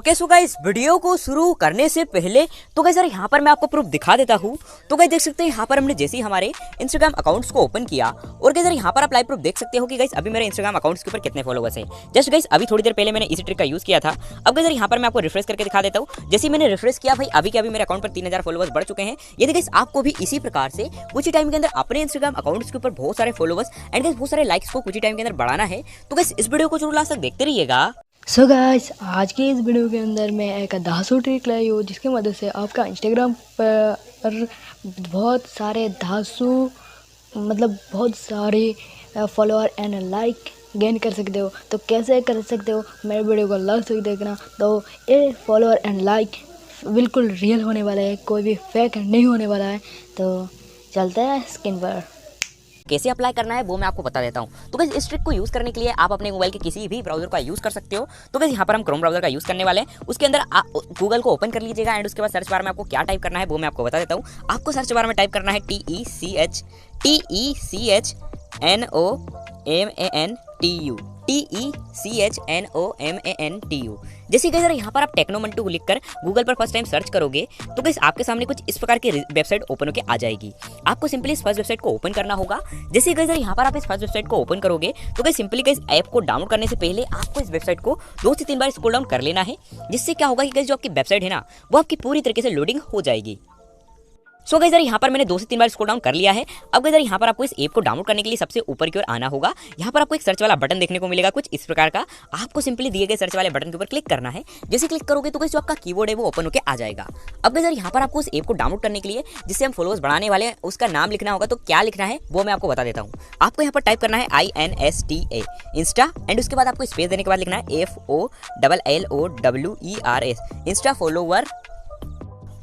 Okay so guys video को शुरू करने से पहले तो गाइस यार यहाँ पर मैं आपको प्रूफ दिखा देता हूँ। तो गाइस देख सकते हैं यहाँ पर हमने जैसे ही हमारे इंस्टाग्राम अकाउंट्स को ओपन किया और गाइस यार यहाँ पर आप लाइव प्रूफ देख सकते हो कि गाइस अभी मेरे इंस्टाग्राम अकाउंट्स के ऊपर कितने फॉलोवर्स हैं। जस्ट गाइस अभी थोड़ी देर पहले मैंने इसी ट्रिक का यूज किया था। अब गाइस यार यहाँ पर मैं आपको रिफ्रेश करके दिखा देता हूँ। जैसे मैंने रिफ्रेश किया भाई अभी के अभी मेरे अकाउंट पर 3000 फॉलोवर्स बढ़ चुके हैं। यदि गाइस आपको भी इसी प्रकार से कुछ ही टाइम के अंदर अपने इंस्टाग्राम अकाउंट्स के ऊपर बहुत सारे फॉलोवर्स एंड गाइस बहुत सारे लाइक्स को कुछ ही टाइम के अंदर बढ़ाना है तो गाइस इस वीडियो को जरूर लास्ट तक देखते रहिएगा। सो गाइस आज के इस वीडियो के अंदर मैं एक धांसू ट्रिक लाई हूँ जिसकी मदद से आपका इंस्टाग्राम पर बहुत सारे धांसू बहुत सारे फॉलोअर एंड लाइक गेन कर सकते हो। तो कैसे कर सकते हो मेरे वीडियो को लास्ट तक देखना। तो ये फॉलोअर एंड लाइक बिल्कुल रियल होने वाला है, कोई भी फेक नहीं होने वाला है। तो चलते हैं स्क्रीन पर। कैसे अप्लाई करना है वो मैं आपको बता देता हूँ। तो गाइस इस ट्रिक को यूज करने के लिए आप अपने मोबाइल के किसी भी ब्राउजर का यूज कर सकते हो। तो गाइस यहाँ पर हम क्रोम ब्राउजर का यूज करने वाले हैं। उसके अंदर गूगल को ओपन कर लीजिएगा एंड उसके बाद सर्च बार में आपको क्या टाइप करना है वो मैं आपको बता देता हूँ। आपको सर्च बार में टाइप करना है TECHNOMANTU। जैसे कि यहाँ पर आप टेक्नोमंटू लिखकर गूगल पर फर्स्ट टाइम सर्च करोगे तो गाइस आपके सामने कुछ इस प्रकार की वेबसाइट ओपन होकर आ जाएगी। आपको सिंपली इस फर्स्ट वेबसाइट को ओपन करना होगा। जैसे गाइस यहाँ पर आप इस फर्स्ट वेबसाइट को ओपन करोगे तो गाइस सिंपली गाइस ऐप को डाउनलोड करने से पहले आपको इस वेबसाइट को 2 से 3 बार स्क्रॉल डाउन कर लेना है। जिससे क्या होगा कि गाइस जो आपकी वेबसाइट है ना वो आपकी पूरी तरीके से लोडिंग हो जाएगी। सो गाइस यहाँ पर मैंने 2 से 3 बार स्क्रॉल डाउन कर लिया है। अब गाइस यहाँ पर आपको इस ऐप को डाउनलोड करने के लिए सबसे ऊपर की ओर आना होगा। यहाँ पर आपको एक सर्च वाला बटन देखने को मिलेगा कुछ इस प्रकार का। आपको सिंपली दिए गए सर्च वाले बटन के ऊपर क्लिक करना है। जैसे क्लिक करोगे तो गाइस जो आपका कीबोर्ड है वो ओपन होकर आ जाएगा। अब गाइस यहाँ पर आपको उस ऐप को डाउनलोड करने के लिए जिससे हम फॉलोअर्स बढ़ाने वाले हैं उसका नाम लिखना होगा। तो क्या लिखना है वो मैं आपको बता देता हूँ। आपको यहाँ पर टाइप करना है INSTA इंस्टा एंड उसके बाद आपको स्पेस देने के बाद लिखना है FOLLOWERS इंस्टा फॉलोवर।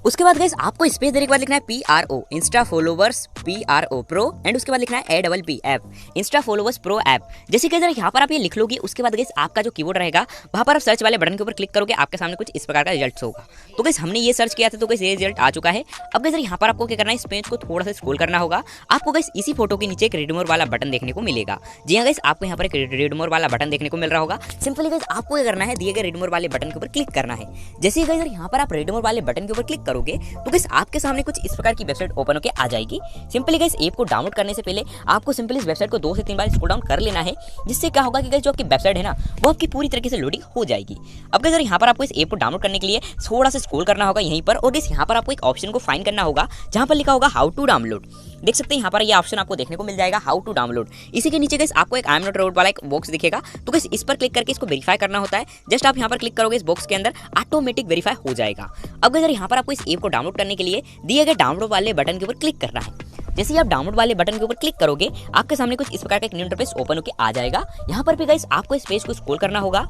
उसके बाद गाइस आपको स्पेस देने के बाद लिखना है PRO Insta followers PRO pro and उसके बाद लिखना है APP app Insta followers pro app. जैसे कि अगर यहाँ पर आप ये लिख लोगे उसके बाद गाइस आपका जो कीबोर्ड रहेगा वहाँ पर आप सर्च वाले बटन के ऊपर क्लिक करोगे आपके सामने कुछ इस प्रकार का रिजल्ट होगा। तो गाइस हमने ये सर्च किया था तो गाइस ये रिजल्ट आ चुका है। अब गाइस यहाँ पर आपको क्या करना है इस पेज को थोड़ा सा स्क्रॉल करना होगा। आपको गाइस इसी फोटो के नीचे एक रीड मोर वाला बटन देखने को मिलेगा। जी हाँ गाइस आपको यहाँ पर एक रीड मोर वाला बटन देखने को मिल रहा होगा। सिंपली गाइस आपको क्या करना है दिए गए रीड मोर वाले बटन के ऊपर क्लिक करना है। जैसे गाइस यहाँ पर आप रीड मोर वाले बटन के ऊपर क्लिक करोगे तो गाइस आपके सामने कुछ इस प्रकार की वेबसाइट ओपन होकर आ जाएगी। सिंपली गाइस ऐप को डाउनलोड करने से पहले आपको सिंपली इस वेबसाइट को 2 से 3 बार स्क्रॉल डाउन कर लेना है। जिससे क्या होगा कि गाइस जो आपकी वेबसाइट है ना वो आपकी पूरी तरीके से लोडिंग हो जाएगी। अब गाइस यहाँ पर आपको इस ऐप को डाउनलोड करने के लिए थोड़ा सा स्क्रॉल करना होगा यहीं पर और गाइस यहाँ पर आपको एक ऑप्शन को फाइंड करना होगा जहाँ पर लिखा होगा हाउ टू डाउनलोड। देख सकते हैं यहाँ पर ये ऑप्शन आपको देखने को मिल जाएगा हाउ टू डाउनलोड। इसी के नीचे गाइस आपको एक आई एम नॉट रोड वाला एक बॉक्स दिखेगा। तो गाइस इस पर क्लिक करके इसको वेरीफाई करना होता है। जस्ट आप यहाँ पर क्लिक करोगे इस बॉक्स के अंदर ऑटोमेटिक वेरीफाई हो जाएगा। अब गाइस यहाँ पर आपको इस ऐप को डाउनलोड करने के लिए दिए गए डाउनलोड वाले बटन के ऊपर क्लिक करना है। जैसे ही आप डाउनलोड वाले बटन के ऊपर क्लिक करोगे आपके सामने कुछ इस प्रकार का एक न्यू इंटरफेस ओपन होकर आ जाएगा। यहाँ पर भी गाइस आपको इस पेज को स्क्रॉल करना होगा।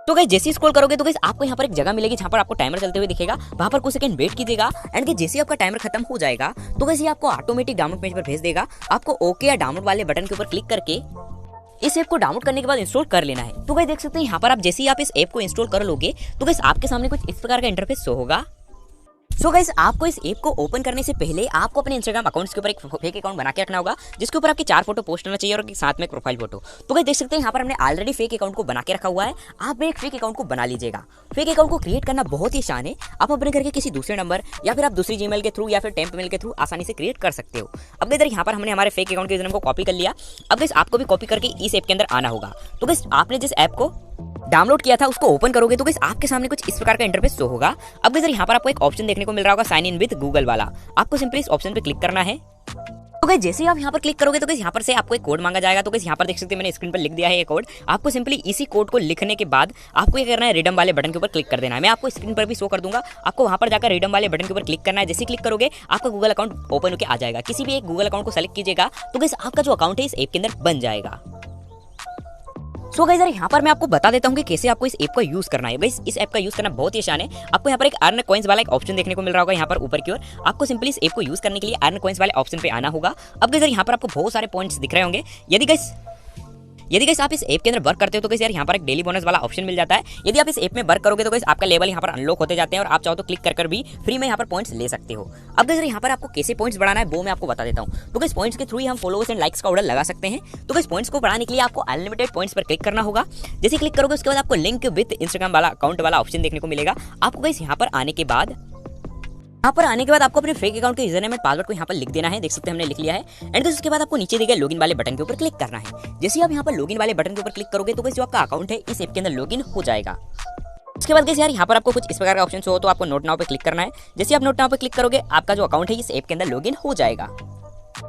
तो गाइस जैसे ही स्क्रॉल करोगे तो गाइस आपको यहाँ पर एक जगह मिलेगी जहाँ पर आपको टाइमर चलते हुए दिखेगा। वहाँ पर कुछ सेकंड वेट कीजिएगा एंड जैसे ही आपका टाइमर खत्म हो जाएगा तो गाइस ये आपको ऑटोमेटिक डाउनलोड पेज पर भेज देगा। आपको ओके या डाउनलोड वाले बटन के ऊपर क्लिक करके इस ऐप को डाउनलोड करने के बाद इंस्टॉल कर लेना है। तो गाइस देख सकते हैं यहाँ पर आप जैसे ही आप इस ऐप को इंस्टॉल कर लोगे तो गाइस आपके सामने कुछ इस प्रकार का इंटरफेस शो होगा। सो गाइस आपको इस ऐप को ओपन करने से पहले आपको अपने इंस्टाग्राम अकाउंट्स के ऊपर एक फेक अकाउंट बना के रखना होगा जिसके ऊपर आपके 4 फोटो पोस्ट होना चाहिए और साथ में एक प्रोफाइल फोटो। तो गाइस देख सकते हैं यहाँ पर हमने ऑलरेडी फेक अकाउंट को बना के रखा हुआ है। आप भी एक फेक अकाउंट को बना लीजिएगा। फेक अकाउंट को क्रिएट करना बहुत ही आसान है। आप अपने घर के किसी दूसरे नंबर या फिर आप दूसरी जीमेल के थ्रू या फिर टेम्प मेल के थ्रू आसानी से क्रिएट कर सकते हो। अब इधर यहाँ पर हमने हमारे फेक अकाउंट के यूजरनेम को कॉपी कर लिया। अब गाइस आपको भी कॉपी करके इस ऐप के अंदर आना होगा। तो गाइस आपने जिस ऐप को डाउनलोड किया था उसको ओपन करोगे तो गाइस आपके सामने कुछ इस प्रकार का इंटरफेस शो होगा। अब गाइस यहाँ पर आपको एक ऑप्शन देखने को मिल रहा होगा साइन इन विद गूगल वाला। आपको सिंपली इस ऑप्शन पे क्लिक करना है। तो गाइस जैसे ही आप यहाँ पर क्लिक करोगे तो गाइस यहाँ पर से आपको एक कोड मांगा जाएगा। तो गाइस यहाँ पर देख सकते हैं मैंने स्क्रीन पर लिख दिया है ये कोड। आपको सिंपली इसी कोड को लिखने के बाद आपको ये करना है रिडम वाले बटन के ऊपर क्लिक कर देना है। मैं आपको स्क्रीन पर भी शो कर दूंगा। आपको वहाँ पर जाकर रिडम वाले बटन के ऊपर क्लिक करना है। जैसे क्लिक करोगे आपका गूगल अकाउंट ओपन होकर आ जाएगा। किसी भी एक गूगल अकाउंट को सेलेक्ट कीजिएगा तो गाइस आपका जो अकाउंट है इस ऐप के अंदर बन जाएगा। सो गाइस यार यहाँ पर मैं आपको बता देता हूँ कि कैसे आपको इस ऐप का यूज करना है। गाइस इस ऐप का यूज करना बहुत ही आसान है। आपको यहाँ पर एक अर्न कॉइंस वाला एक ऑप्शन देखने को मिल रहा होगा यहाँ पर ऊपर की ओर। आपको सिंपली इस ऐप को यूज करने के लिए अर्न कॉइंस वाले ऑप्शन पे आना होगा। अब गाइस यहाँ पर आपको बहुत सारे पॉइंट्स दिख रहे होंगे। यदि गाइस आप इस ऐप के अंदर वर्क करते हो तो गाइस यार यहाँ पर एक डेली बोनस वाला ऑप्शन मिल जाता है। यदि आप इस ऐप में वर्क करोगे तो गाइस आपका लेवल यहाँ पर अनलॉक होते जाते हैं और आप चाहो तो क्लिक कर भी फ्री में यहाँ पर पॉइंट्स ले सकते हो। अब गाइस यहाँ पर आपको कैसे पॉइंट्स बढ़ाना है वो मैं आपको बता देता हूँ। तो गाइस पॉइंट्स के थ्रू ही हम फॉलोअर्स एंड लाइक्स का ऑर्डर लगा सकते हैं। तो गाइस पॉइंट्स को बढ़ाने के लिए आपको अनलिमिटेड पॉइंट्स पर क्लिक करना होगा। जैसे क्लिक करोगे उसके बाद आपको लिंक विद इंस्टाग्राम वाला अकाउंट वाला ऑप्शन देखने को मिलेगा। आपको गाइस यहाँ पर आने के बाद आपको अपने फेक अकाउंट के यूजरनेम एंड पासवर्ड को यहाँ पर लिख देना है। देख सकते हैं हमने लिख लिया है। एंड उसके बाद आपको नीचे दिए गए लॉगिन वाले बटन के ऊपर क्लिक करना है। जैसे आप यहाँ पर लॉगिन वाले बटन के ऊपर क्लिक करोगे तो गाइस जो आपका अकाउंट है इस ऐप के अंदर लॉगिन हो जाएगा। उसके बाद गाइस यार यहाँ पर आपको कुछ इस प्रकार का ऑप्शन हो तो आपको नोट नाउ पे क्लिक करना है। जैसे आप नोट नाउ पे क्लिक करोगे आपका जो अकाउंट है इस ऐप के अंदर लॉगिन हो जाएगा।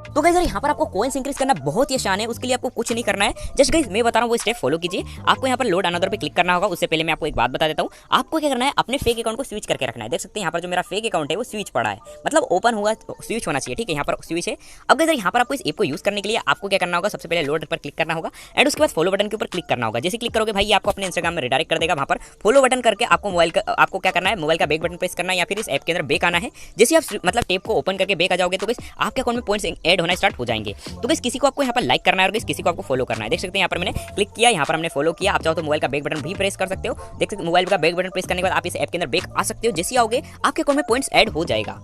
तो गाइस यार यहाँ पर आपको कॉइंस इंक्रीज करना बहुत ही आसान है। उसके लिए आपको कुछ नहीं करना है, जस्ट गाइस मैं बता रहा हूँ वो स्टेप फॉलो कीजिए। आपको यहाँ पर लोड अनदर पे क्लिक करना होगा। उससे पहले मैं आपको एक बात बता देता हूँ। आपको क्या करना है, अपने फेक अकाउंट को स्विच करके रखना है। देख सकते हैं यहाँ पर जो मेरा फेक अकाउंट है वो स्विच पड़ा है, मतलब ओपन हुआ स्विच होना चाहिए। ठीक है, यहाँ पर स्विच है। अब गाइस यहाँ पर आपको इस ऐप को यूज करने के लिए आपको क्या करना होगा, सबसे पहले लोड पर क्लिक करना होगा एंड उसके बाद फॉलो बटन के ऊपर क्लिक करना होगा। जैसे क्लिक करोगे भाई आपको अपने इंस्टाग्राम में रिडायरेक्ट कर देगा। वहाँ पर फॉलो बटन करके आपको क्या करना है, मोबाइल का बैक बटन प्रेस करना है या फिर इस ऐप के अंदर बैक आना है। जैसे आप मतलब टेप को ओपन करके बैक आ जाओगे तो गाइस आपके अकाउंट में पॉइंट्स ऐड होना स्टार्ट हो जाएंगे। तो गाइस किसी को आपको यहाँ पर लाइक करना है और गाइस किसी को आपको फॉलो करना है। देख सकते हैं यहाँ पर मैंने क्लिक किया, यहाँ पर हमने फॉलो किया। आप चाहो तो मोबाइल का बैक बटन भी प्रेस कर सकते हो। देख सकते मोबाइल का बैक बटन प्रेस करने के बाद आप इस ऐप के अंदर बैक आ सकते हो। जैसे आओगे आपके अकाउंट में पॉइंट्स ऐड हो जाएगा।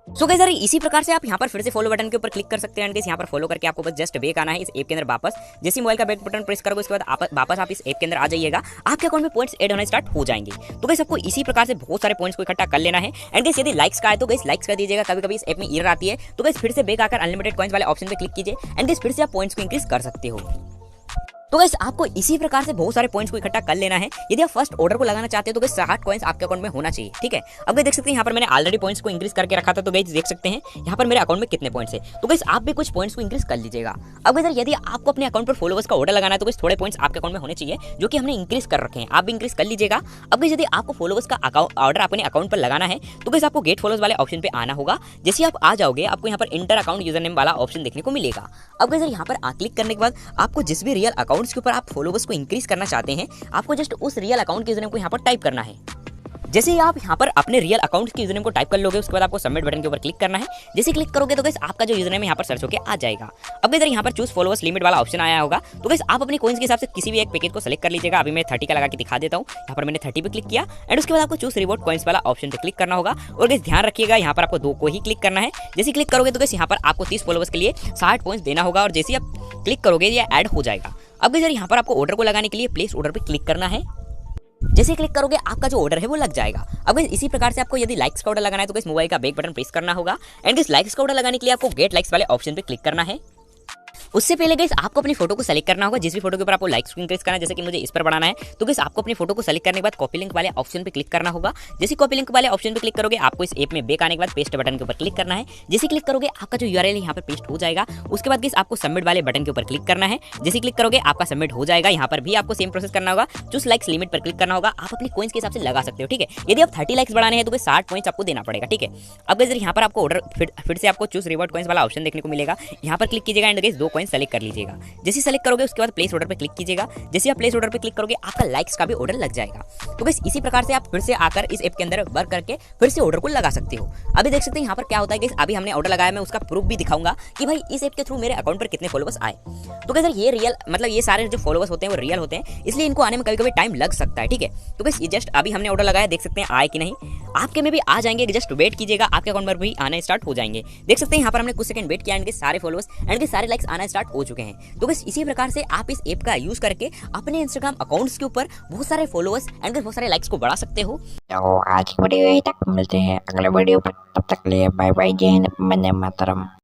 सो गाइस यार इसी प्रकार से आप यहाँ पर फिर से फॉलो बटन के ऊपर क्लिक कर सकते हैं। यहाँ पर फॉलो करके आपको बस जस्ट बैक आना है इस ऐप के अंदर वापस। जैसे मोबाइल का बैक बटन प्रेस करोगे उसके बाद वापस आप इस ऐप के अंदर आ जाइएगा। आपके अकाउंट में पॉइंट्स ऐड होना स्टार्ट हो जाएंगे। तो गाइस आपको इसी प्रकार से बहुत सारे पॉइंट्स को इकट्ठा कर लेना है। एंड गाइस यदि लाइक्स का है तो गाइस लाइक्स कर दीजिएगा। कभी कभी इस ऐप में एरर आती है तो गाइस फिर से बैक आकर अनलिमिटेड कॉइंस वाले ऑप्शन पे क्लिक कीजिए एंड गाइस फिर से आप पॉइंट्स को इंक्रीज कर सकते हो। तो गाइस आपको इसी प्रकार से बहुत सारे पॉइंट्स को इकट्ठा कर लेना है। यदि आप फर्स्ट ऑर्डर को लगाना चाहते हो तो गाइस 60 कॉइंस आपके अकाउंट में होना चाहिए। ठीक है, अब गाइस देख सकते हैं यहाँ पर मैंने ऑलरेडी पॉइंट्स को इंक्रीज करके रखा था। तो गाइस देख सकते हैं यहाँ पर मेरे अकाउंट में कितने पॉइंट्स है। तो गाइस आप भी कुछ पॉइंट्स को इंक्रीज कर लीजिएगा। अब गाइस यदि आपको अपने अकाउंट पर फॉलोअर्स का ऑर्डर लगाना है तो गाइस थोड़े पॉइंट्स आपके अकाउंट में होने चाहिए जो कि हमने इंक्रीज कर रखे हैं। आप भी इंक्रीज कर लीजिएगा। अब गाइस यदि आपको फॉलोअर्स का ऑर्डर अपने अकाउंट पर लगाना है तो गाइस आपको गेट फॉलोअर्स वाले ऑप्शन पे आना होगा। जैसे आप आ जाओगे आपको यहाँ पर इंटर अकाउंट यूजर नेम वाला ऑप्शन देखने को मिलेगा। अब गाइस यहाँ पर क्लिक करने के बाद आपको जिस भी रियल अकाउंट्स के ऊपर आप फॉलोअर्स को इंक्रीज करना चाहते हैं आपको जस्ट उस रियल अकाउंट के यूजरनेम को यहाँ पर टाइप करना है। जैसे ही आप यहाँ पर अपने रियल अकाउंट के यूजरनेम को टाइप कर लोगे उसके बाद आपको सबमिट बटन के ऊपर क्लिक करना है। जैसे क्लिक करोगे तो गाइस आपका जो यूजरनेम यहाँ पर सर्च होकर आ जाएगा। अब इधर यहाँ पर चूज फॉलोअर्स लिमिट वाला ऑप्शन आया होगा। तो गाइस आप अपने कॉइंस के हिसाब से किसी भी एक पैकेज को सेलेक्ट कर लीजिएगा। अभी मैं 30 का लगा के दिखा देता हूँ। यहाँ पर मैंने 30 पे क्लिक किया एंड उसके बाद आपको चूज रिवॉर्ड कॉइंस वाला ऑप्शन पे क्लिक करना होगा। और गाइस ध्यान रखिएगा यहाँ पर आपको 2 को ही क्लिक करना है। जैसे क्लिक करोगे तो गाइस यहाँ पर आपको 30 फॉलोअर्स के लिए 60 पॉइंट्स देना होगा और जैसे आप क्लिक करोगे ये ऐड हो जाएगा। अब गाइस यहाँ पर आपको ऑर्डर को लगाने के लिए प्लेस ऑर्डर पे क्लिक करना है। जैसे क्लिक करोगे आपका जो ऑर्डर है वो लग जाएगा। अब इसी प्रकार से आपको यदि लाइक्स का ऑर्डर लगाना है तो इस मोबाइल का बैक बटन प्रेस करना होगा एंड इस लाइक्स का ऑर्डर लगाने के लिए आपको गेट लाइक्स वाले ऑप्शन पे क्लिक करना है। उससे पहले गाइस आपको अपनी फोटो को सेलेक्ट करना होगा। जिस भी फोटो के ऊपर आपको लाइक्स को इंक्रीज करना है, जैसे कि मुझे इस पर बढ़ाना है तो गाइस आपको अपनी फोटो को सेलेक्ट करने के बाद कॉपी लिंक वाले ऑप्शन पे क्लिक करना होगा। जैसे कॉपी लिंक वाले ऑप्शन पे क्लिक करोगे आपको इस ऐप में बैक आने के बाद पेस्ट बटन के ऊपर क्लिक करना है। जैसे क्लिक करोगे आपका जो यूआरएल है यहाँ पर पेस्ट हो जाएगा। उसके बाद गाइस आपको सबमिट वाले बटन के ऊपर क्लिक करना है। जैसे क्लिक करोगे आपका सबमिट हो जाएगा। यहाँ पर भी आपको सेम प्रोसेस करना होगा। चूज लाइक्स लिमिट पर क्लिक करना होगा। आप अपनी कॉइंस के हिसाब से लगा सकते हो। ठीक है, यदि आप 30 लाइक्स बढ़ाने हैं तो 60 पॉइंट्स आपको देना पड़ेगा। ठीक है, अब गाइस यहाँ पर आपको ऑर्डर फिर से आपको चूज रिवॉर्ड कॉइंस वाला ऑप्शन देखने को मिलेगा। यहाँ पर क्लिक कीजिएगा एंड गाइस 2 कॉइंस सेलेक्ट कर लीजिएगा। जैसे सेलेक्ट करोगे उसके बाद प्लेस ऑर्डर पे क्लिक कीजिएगा। जैसे आप प्लेस ऑर्डर पे क्लिक करोगे आपका लाइक्स का भी ऑर्डर लग जाएगा। तो बस इसी प्रकार से आप फिर से आकर इस ऐप के अंदर वर्क करके फिर से ऑर्डर को लगा सकते हो। अभी देख सकते हैं यहाँ पर क्या होता है। अभी हमने ऑर्डर लगाया, मैं उसका प्रूफ भी दिखाऊंगा कि भाई इस ऐप के थ्रू मेरे अकाउंट पर कितने फॉलोअर्स आए। तो गाइस ये रियल मतलब ये सारे जो फॉलोअर्स होते हैं वो रियल होते हैं, इसलिए इनको आने में कभी कभी टाइम लग सकता है। ठीक है, तो गाइस ये जस्ट अभी हमने ऑर्डर लगाया, देख सकते हैं आए कि नहीं। आपके में भी आ जाएंगे, जस्ट वेट कीजिएगा, आपके अकाउंट पर भी आना स्टार्ट हो जाएंगे। देख सकते हैं यहाँ पर हमने कुछ सेकंड वेट किया एंड सारे फॉलोअर्स एंड सारे लाइक्स आना स्टार्ट हो चुके हैं। तो बस इसी प्रकार से आप इस ऐप का यूज करके अपने इंस्टाग्राम अकाउंट्स के ऊपर बहुत सारे फॉलोअर्स एंड बहुत सारे लाइक्स को बढ़ा सकते हो। तो आज की वीडियो यही तक, मिलते हैं अगले वीडियो पर। तब तक के लिए बाय बाय, जय हिंद, वंदे मातरम।